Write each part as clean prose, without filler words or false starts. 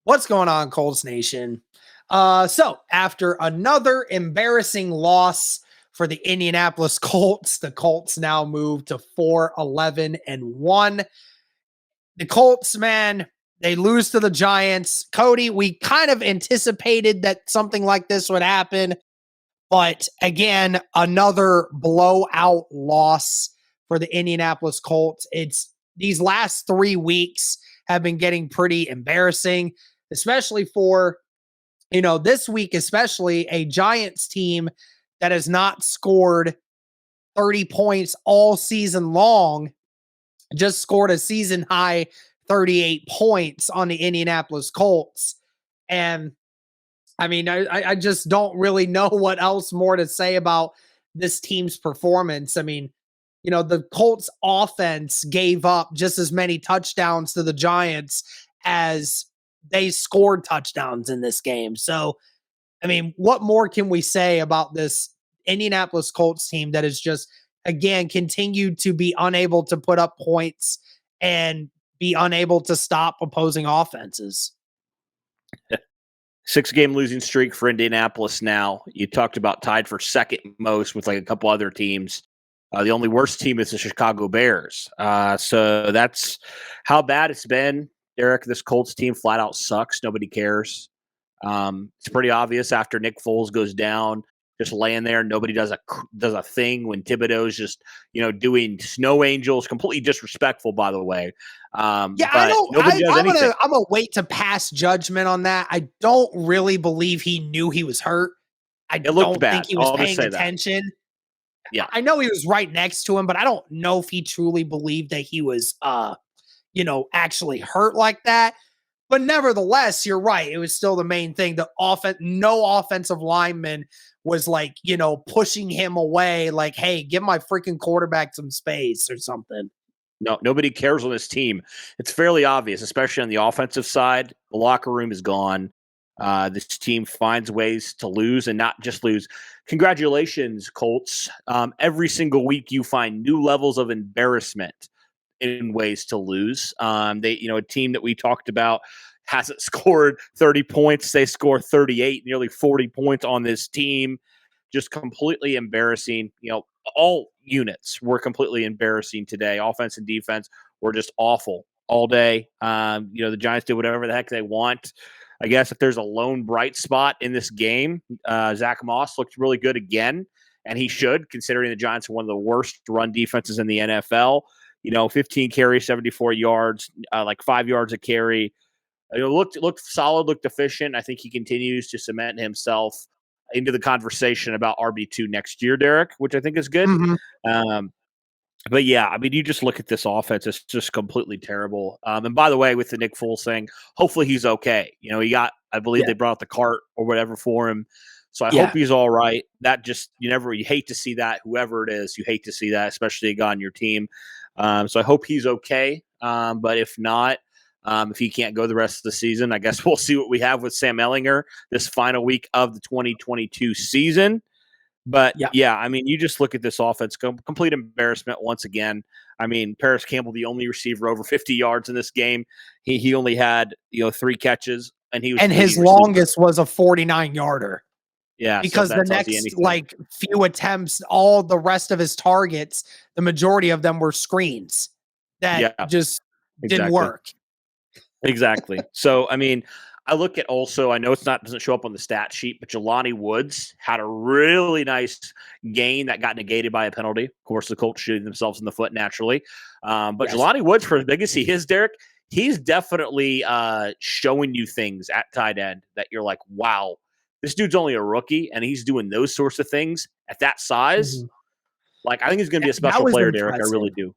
What's going on, Colts Nation? So after another embarrassing loss for the Indianapolis Colts, the Colts now move to 4-11-1. The Colts, man, they lose to the Giants. Cody, we kind of anticipated that something like this would happen, but again, another blowout loss for the Indianapolis Colts. It's these last 3 weeks have been getting pretty embarrassing, especially for, this week, especially a Giants team that has not scored 30 points all season long, just scored a season high 38 points on the Indianapolis Colts. And I mean, I just don't really know what else more to say about this team's performance. I mean, the Colts offense gave up just as many touchdowns to the Giants as they scored touchdowns in this game. So, I mean, what more can we say about this Indianapolis Colts team that is just, again, continued to be unable to put up points and be unable to stop opposing offenses? 6-game losing streak for Indianapolis now. You talked about tied for second most with like a couple other teams. The only worst team is the Chicago Bears. So that's how bad it's been. Derek, this Colts team flat out sucks. Nobody cares. It's pretty obvious after Nick Foles goes down, just laying there. Nobody does a thing when Thibodeau's just, doing snow angels, completely disrespectful, by the way. I'm gonna wait to pass judgment on that. I don't really believe he knew he was hurt. I don't think he was paying attention. Yeah, I know he was right next to him, but I don't know if he truly believed that he was, actually hurt like that. But nevertheless, you're right. It was still the main thing. No offensive lineman was like, pushing him away. Like, hey, give my freaking quarterback some space or something. No, nobody cares on this team. It's fairly obvious, especially on the offensive side. The locker room is gone. This team finds ways to lose and not just lose. Congratulations, Colts. Every single week you find new levels of embarrassment in ways to lose. A team that we talked about hasn't scored 30 points. They score 38, nearly 40 points on this team. Just completely embarrassing. All units were completely embarrassing today. Offense and defense were just awful all day. The Giants did whatever the heck they want. I guess if there's a lone bright spot in this game, Zach Moss looked really good again, and he should, considering the Giants are one of the worst run defenses in the NFL. 15 carries, 74 yards, like 5 yards a carry. Looked solid, looked efficient. I think he continues to cement himself into the conversation about RB2 next year, Derek, which I think is good. Mm-hmm. But yeah, I mean, you just look at this offense; it's just completely terrible. And by the way, with the Nick Foles thing, hopefully he's okay. I believe they brought out the cart or whatever for him, so I hope he's all right. That just you hate to see that. Whoever it is, you hate to see that, especially a guy on your team. So I hope he's okay. But if not, if he can't go the rest of the season, I guess we'll see what we have with Sam Ehlinger this final week of the 2022 season. But yeah, I mean, you just look at this offense, complete embarrassment once again. I mean, Paris Campbell, the only receiver over 50 yards in this game. He only had 3 catches, and his longest was a 49-yarder. Yeah, because the next few attempts, all the rest of his targets, the majority of them were screens that didn't work. Exactly. So I mean, I look at also, I know doesn't show up on the stat sheet, but Jelani Woods had a really nice gain that got negated by a penalty. Of course, the Colts shooting themselves in the foot naturally. But Jelani Woods, for as big as he is, Derek, he's definitely showing you things at tight end that you're like, wow, this dude's only a rookie and he's doing those sorts of things at that size. Mm-hmm. Like, I think he's going to be a special player, impressive. Derek. I really do.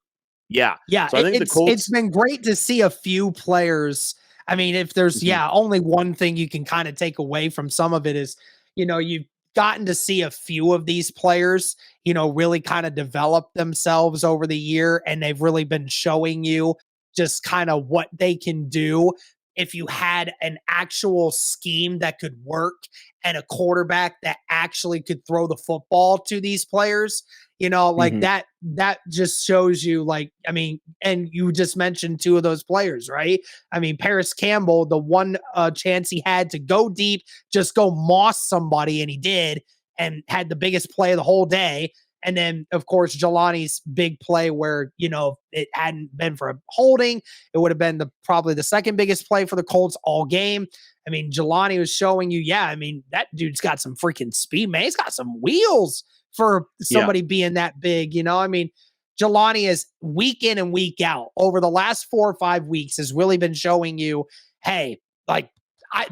Yeah. Yeah. So I think it's been great to see a few players. I mean, if there's, only one thing you can kind of take away from some of it is, you've gotten to see a few of these players, really kind of develop themselves over the year. And they've really been showing you just kind of what they can do if you had an actual scheme that could work and a quarterback that actually could throw the football to these players. Like Mhm. that just shows you, like, I mean, and you just mentioned two of those players, right? I mean, Paris Campbell, the one chance he had to go deep, just go moss somebody, and he did, and had the biggest play of the whole day. And then, of course, Jelani's big play where, it hadn't been for a holding, it would have been probably the second biggest play for the Colts all game. I mean, Jelani was showing you, yeah, I mean, that dude's got some freaking speed, man. He's got some wheels for Yeah. somebody being that big, I mean, Jelani is week in and week out over the last 4 or 5 weeks has really been showing you, hey, like,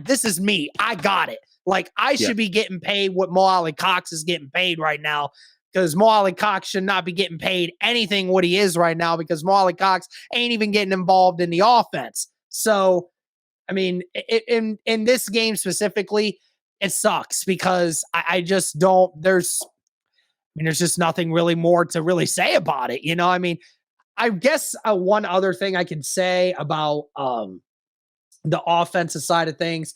this is me. I got it. Like, I Yeah. should be getting paid what Mo Alley Cox is getting paid right now, because Mo Alley Cox should not be getting paid anything what he is right now, because Mo Alley Cox ain't even getting involved in the offense. So, I mean, in this game specifically, it sucks because I just don't. There's just nothing really more to really say about it. I mean, I guess one other thing I can say about the offensive side of things.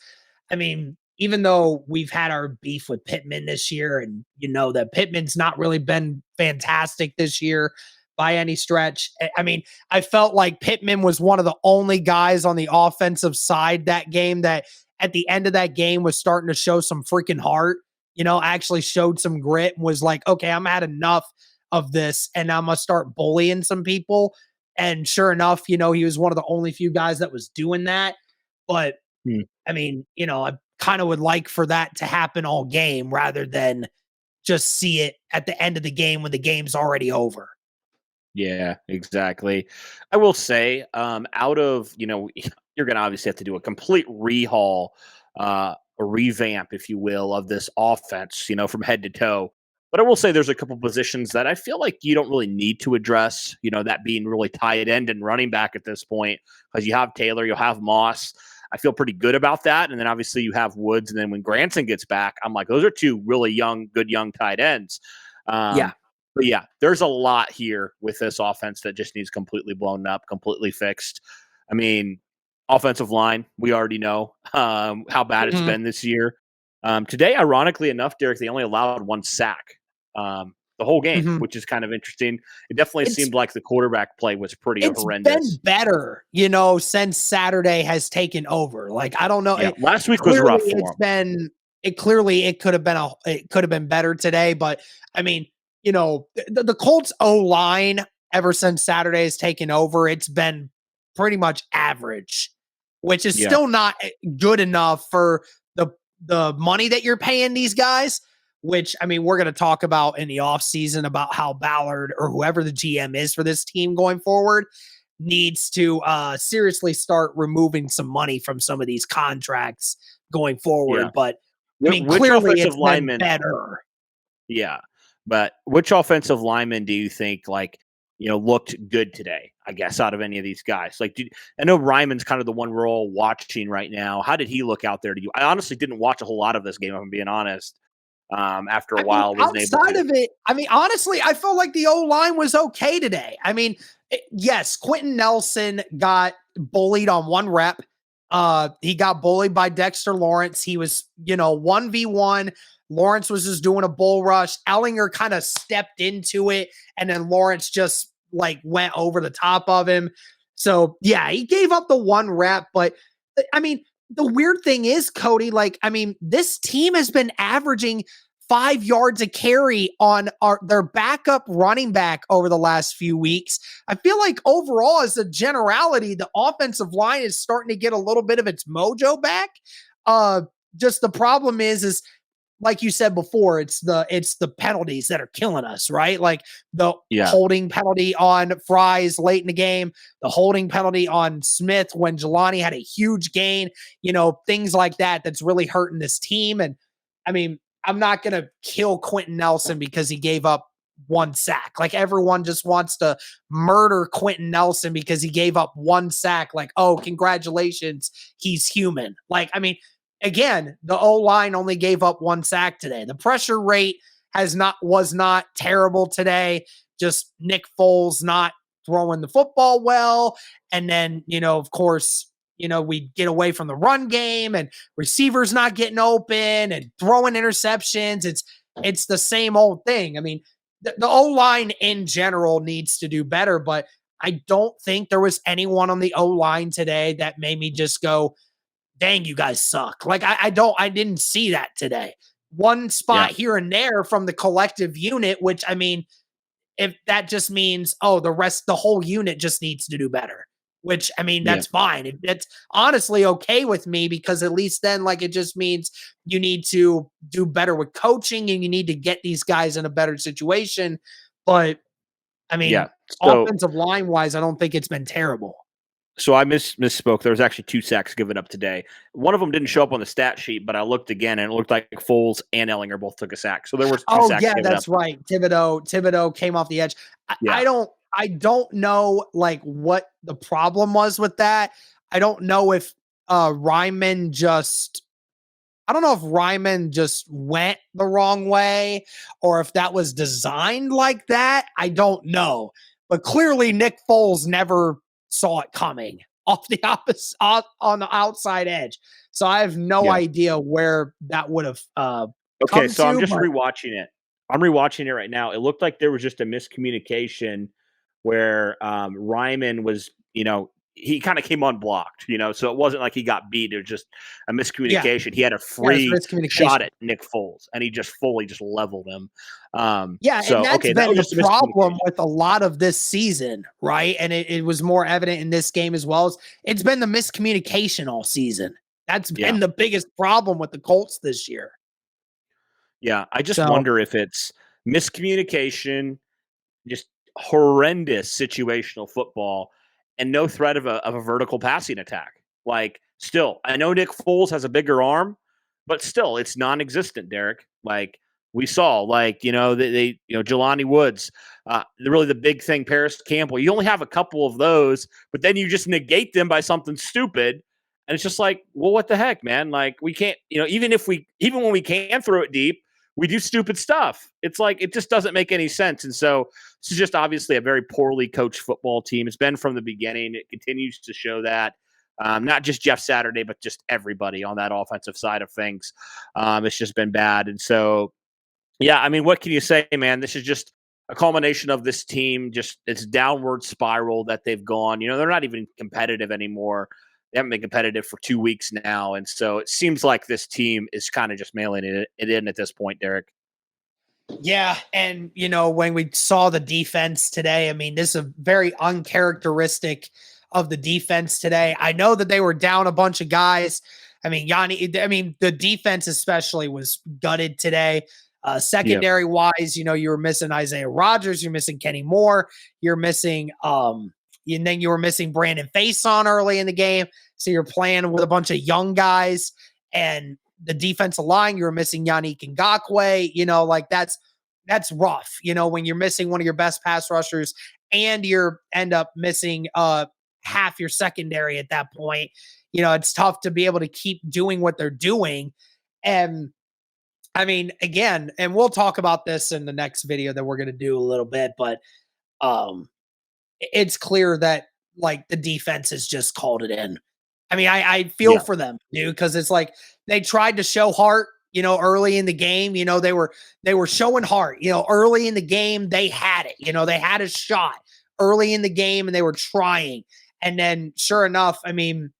I mean, even though we've had our beef with Pittman this year, and that Pittman's not really been fantastic this year by any stretch. I mean, I felt like Pittman was one of the only guys on the offensive side that game that at the end of that game was starting to show some freaking heart, actually showed some grit and was like, okay, I'm had enough of this and I'm going to start bullying some people. And sure enough, he was one of the only few guys that was doing that. But Mm. I mean, I kind of would like for that to happen all game rather than just see it at the end of the game when the game's already over. Yeah, exactly. I will say, out of, you're going to obviously have to do a complete rehaul, a revamp, if you will, of this offense, from head to toe. But I will say there's a couple positions that I feel like you don't really need to address, that being really tight end and running back at this point, because you have Taylor, you'll have Moss. I feel pretty good about that. And then obviously you have Woods. And then when Granson gets back, I'm like, those are two really good young tight ends. Yeah. But yeah, there's a lot here with this offense that just needs completely blown up, completely fixed. I mean, offensive line, we already know how bad it's been this year. Today, ironically enough, Derek, they only allowed one sack the whole game, Mm-hmm. which is kind of interesting. It definitely It's seemed like the quarterback play was pretty it's been horrendous. better, since Saturday has taken over. Like, I don't know. Yeah, last week was Clearly rough for it's him. been it could have been better today, but I mean, the Colts O line ever since Saturday has taken over, it's been pretty much average, which is Yeah, still not good enough for the money that you're paying these guys. Which, I mean, we're going to talk about in the offseason about how Ballard or whoever the GM is for this team going forward needs to seriously start removing some money from some of these contracts going yeah. forward. But I mean, Which clearly offensive it's been lineman? better. Yeah. But which offensive lineman do you think looked good today, I guess, out of any of these guys? I know Ryman's kind of the one we're all watching right now. How did he look out there to you? I honestly didn't watch a whole lot of this game, if I'm being honest. After a I mean, while, wasn't able outside to. of it, I mean, honestly, I felt like the O line was okay today. I mean, yes, Quentin Nelson got bullied on one rep. He got bullied by Dexter Lawrence. He was, 1v1. Lawrence was just doing a bull rush. Ellinger kind of stepped into it, and then Lawrence just like went over the top of him. So yeah, he gave up the one rep, but I mean, the weird thing is, Cody, like, I mean, this team has been averaging 5 yards a carry on their backup running back over the last few weeks. I feel like overall, as a generality, the offensive line is starting to get a little bit of its mojo back. Just the problem is like you said before, it's the penalties that are killing us, right? Like the Yeah. holding penalty on Fries late in the game, the holding penalty on Smith when Jelani had a huge gain, things like that that's really hurting this team. And I mean, I'm not gonna kill Quentin Nelson because he gave up one sack. Like, everyone just wants to murder Quentin Nelson because he gave up one sack. Like, oh, congratulations, he's human. Like, I mean, again, the O line only gave up one sack today. The pressure rate was not terrible today. Just Nick Foles not throwing the football well. And then, of course, we get away from the run game and receivers not getting open and throwing interceptions. It's the same old thing. I mean, the O-line in general needs to do better, but I don't think there was anyone on the O-line today that made me just go, dang, you guys suck. Like I didn't see that today. One Yeah. spot here and there from the collective unit, which I mean, if that just means, oh, the whole unit just needs to do better, which I mean, Yeah. that's fine. That's honestly okay with me because at least then, like, it just means you need to do better with coaching and you need to get these guys in a better situation. But I Yeah. mean, So offensive line wise, I don't think it's been terrible. So I misspoke. There was actually 2 sacks given up today. One of them didn't show up on the stat sheet, but I looked again and it looked like Foles and Ellinger both took a sack. So there was 2 Oh sacks yeah, given up. that's right. Thibodeau came off the edge. Yeah. I don't know like what the problem was with that. I don't know if Ryman just I don't know if Ryman just went the wrong way or if that was designed like that. I don't know. But clearly Nick Foles never saw it coming off the opposite on the outside edge. So I have no Yeah. idea where that would have Okay, come so I'm to, just but rewatching it. I'm rewatching it right now. It looked like there was just a miscommunication where Ryman was, he kind of came unblocked, so it wasn't like he got beat. It was just a yeah, miscommunication. He had a yeah, it's free shot miscommunication. at Nick Foles, and he just fully just leveled him. Yeah, and So that's okay, that been was the just a problem miscommunication. with a lot of this season, right? And it was more evident in this game as well. As it's been the miscommunication all season. That's Yeah, been the biggest problem with the Colts this year. yeah. I just So wonder if it's miscommunication, just horrendous situational football, and no threat of a vertical passing attack. Like, still, I know Nick Foles has a bigger arm, but still, it's non-existent. Derek, like we saw, Jelani Woods, really the big thing, Paris Campbell. You only have a couple of those, but then you just negate them by something stupid. And it's just like, well, what the heck, man? Like, we can't, even when we can throw it deep, we do stupid stuff. It's like it just doesn't make any sense. And so this is just obviously a very poorly coached football team. It's been from the beginning. It continues to show that. Not just Jeff Saturday, but just everybody on that offensive side of things. It's just been bad. And so, yeah, I mean, what can you say, man? This is just a culmination of this team, just its downward spiral that they've gone. They're not even competitive anymore. They haven't been competitive for 2 weeks now. And so it seems like this team is kind of just mailing it in at this point, Derek. yeah, and when we saw the defense today, I mean, this is a very uncharacteristic of the defense today. I know that they were down a bunch of guys. I mean, the defense especially was gutted today. Yeah. Secondary wise, you were missing Isaiah Rodgers, you're missing Kenny Moore, you're missing and then you were missing Brandon Faison early in the game. So you're playing with a bunch of young guys and the defensive line, you were missing Yannick Ngakoue, like that's rough, when you're missing one of your best pass rushers and you're end up missing half your secondary at that point. It's tough to be able to keep doing what they're doing. And I mean, again, and we'll talk about this in the next video that we're going to do a little bit, but um, it's clear that like the defense has just called it in. I mean, I feel Yeah. for them, dude, because it's like they tried to show heart, early in the game. They were showing heart, early in the game, they had it, they had a shot early in the game and they were trying. And then sure enough, I mean,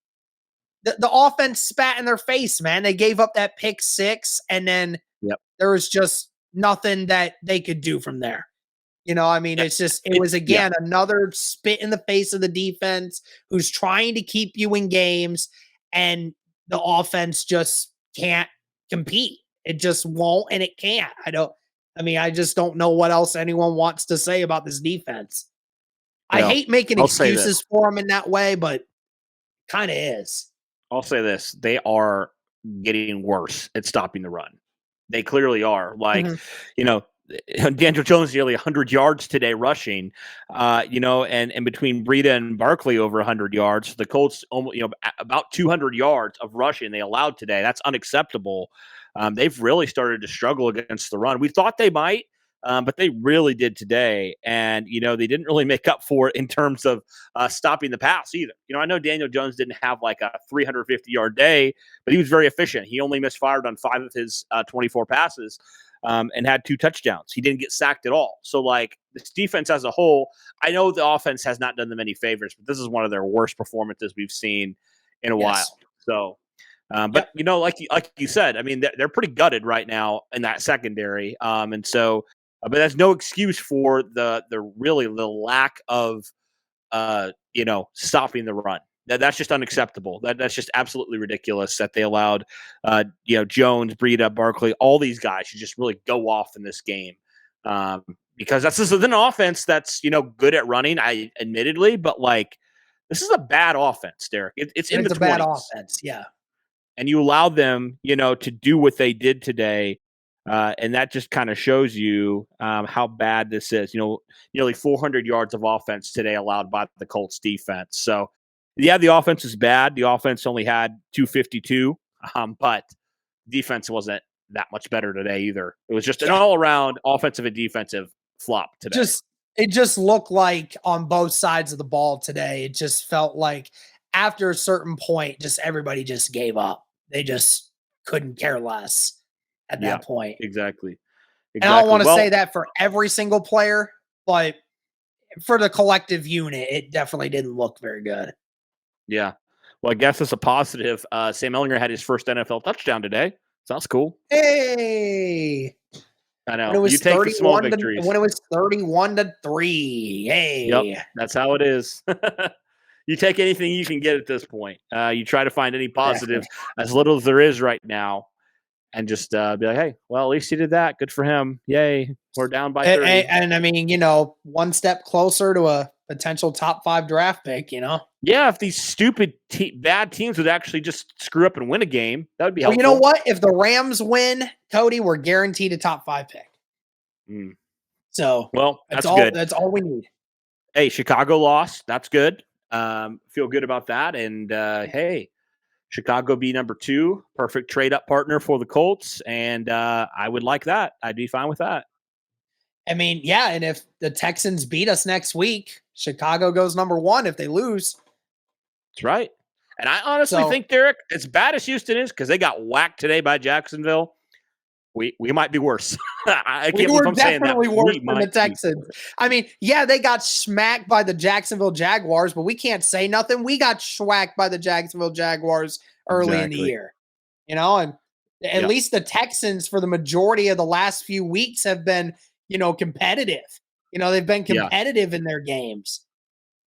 the offense spat in their face, man. They gave up that pick six, and then Yep. there was just nothing that they could do from there. I mean, Yeah. it was Yeah. again another spit in the face of the defense who's trying to keep you in games, and the offense just can't compete. It just won't, and it can't. I just don't know what else anyone wants to say about this defense. I Well, hate making I'll say this. excuses for them in that way, but kind of is. I'll say this. They are getting worse at stopping the run. They clearly are. Like, Mhm. you know, Daniel Jones nearly 100 yards today rushing, and between Breida and Barkley over 100 yards. The Colts, about 200 yards of rushing they allowed today. That's unacceptable. They've really started to struggle against the run. We thought they might. but they really did today. And, they didn't really make up for it in terms of stopping the pass either. I know Daniel Jones didn't have like a 350-yard day, but he was very efficient. He only misfired on 5 of his 24 passes and had 2 touchdowns. He didn't get sacked at all. So, like, this defense as a whole, I know the offense has not done them any favors, but this is one of their worst performances we've seen in a while. So, but like you said, I mean, they're pretty gutted right now in that secondary, and so, but that's no excuse for the lack of stopping the run. That's just unacceptable. That's just absolutely ridiculous that they allowed Jones, Breida, Barkley, all these guys to just really go off in this game. Because that's just an offense that's good at running, admittedly, but like this is a bad offense, Derek. It's in the 20s. A bad offense, yeah. And you allowed them, to do what they did today, and that just kind of shows you how bad this is. Nearly 400 yards of offense today allowed by the Colts defense. So, yeah, the offense is bad. The offense only had 252, but defense wasn't that much better today either. It was just an all-around offensive and defensive flop today. It just looked like on both sides of the ball today, it just felt like after a certain point, just everybody just gave up. They just couldn't care less at that point. Exactly. And I don't want to say that for every single player, but for the collective unit, it definitely didn't look very good. Yeah. Well, I guess it's a positive. Sam Ehlinger had his first NFL touchdown today. Sounds cool. Hey. I know. You take the small victories. When it was 31-3. Hey. Yep. That's how it is. You take anything you can get at this point. You try to find any positives, as little as there is right now, and just be like, hey, well, at least he did that. Good for him. Yay. We're down by 30. And I mean, one step closer to a potential top 5 draft pick, Yeah, if these stupid bad teams would actually just screw up and win a game, that would be helpful. Well, you know what? If the Rams win, Cody, we're guaranteed a top 5 pick. So, well, that's good. That's all we need. Hey, Chicago lost. That's good. Feel good about that. And hey, Chicago be number 2, perfect trade-up partner for the Colts. And I would like that. I'd be fine with that. I mean, yeah, and if the Texans beat us next week, Chicago goes number 1 if they lose. That's right. And I honestly think, Derek, as bad as Houston is, because they got whacked today by Jacksonville, we might be worse. I can't believe I'm saying that. We were definitely worse than the Texans. I mean, yeah, they got smacked by the Jacksonville Jaguars, but we can't say nothing. We got schwacked by the Jacksonville Jaguars early in the year. And at least the Texans, for the majority of the last few weeks, have been competitive. They've been competitive in their games.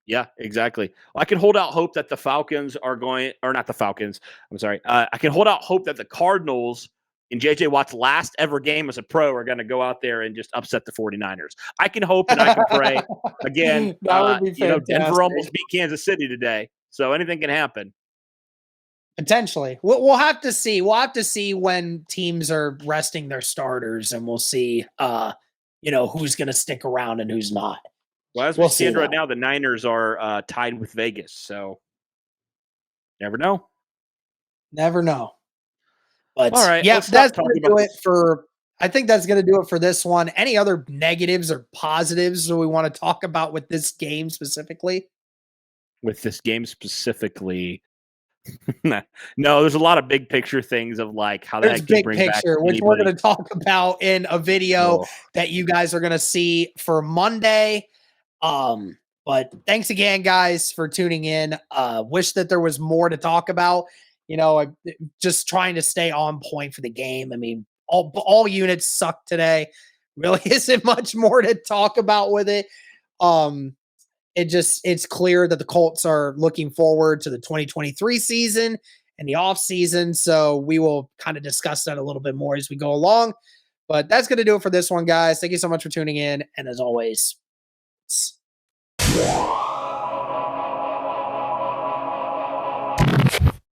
Yeah, exactly. Well, I can hold out hope that the Falcons are going, or not the Falcons. I'm sorry. I can hold out hope that the Cardinals in J.J. Watt's last ever game as a pro are going to go out there and just upset the 49ers. I can hope and I can pray. Again, that would be fantastic. Denver almost beat Kansas City today, so anything can happen. Potentially. We'll have to see. We'll have to see when teams are resting their starters, and we'll see who's going to stick around and who's not. Well, as we stand right now, the Niners are tied with Vegas, so never know. Never know. But all right, yeah, that's going to do it for. I think that's going to do it for this one. Any other negatives or positives that we want to talk about with this game specifically? With this game specifically, no. There's a lot of big picture things of like how that big picture, which we're going to talk about in a video that you guys are going to see for Monday. But thanks again, guys, for tuning in. Wish that there was more to talk about. Just trying to stay on point for the game. I mean, all units suck today. Really isn't much more to talk about with it. It's clear that the Colts are looking forward to the 2023 season and the off season. So we will kind of discuss that a little bit more as we go along, but that's going to do it for this one, guys. Thank you so much for tuning in. And as always,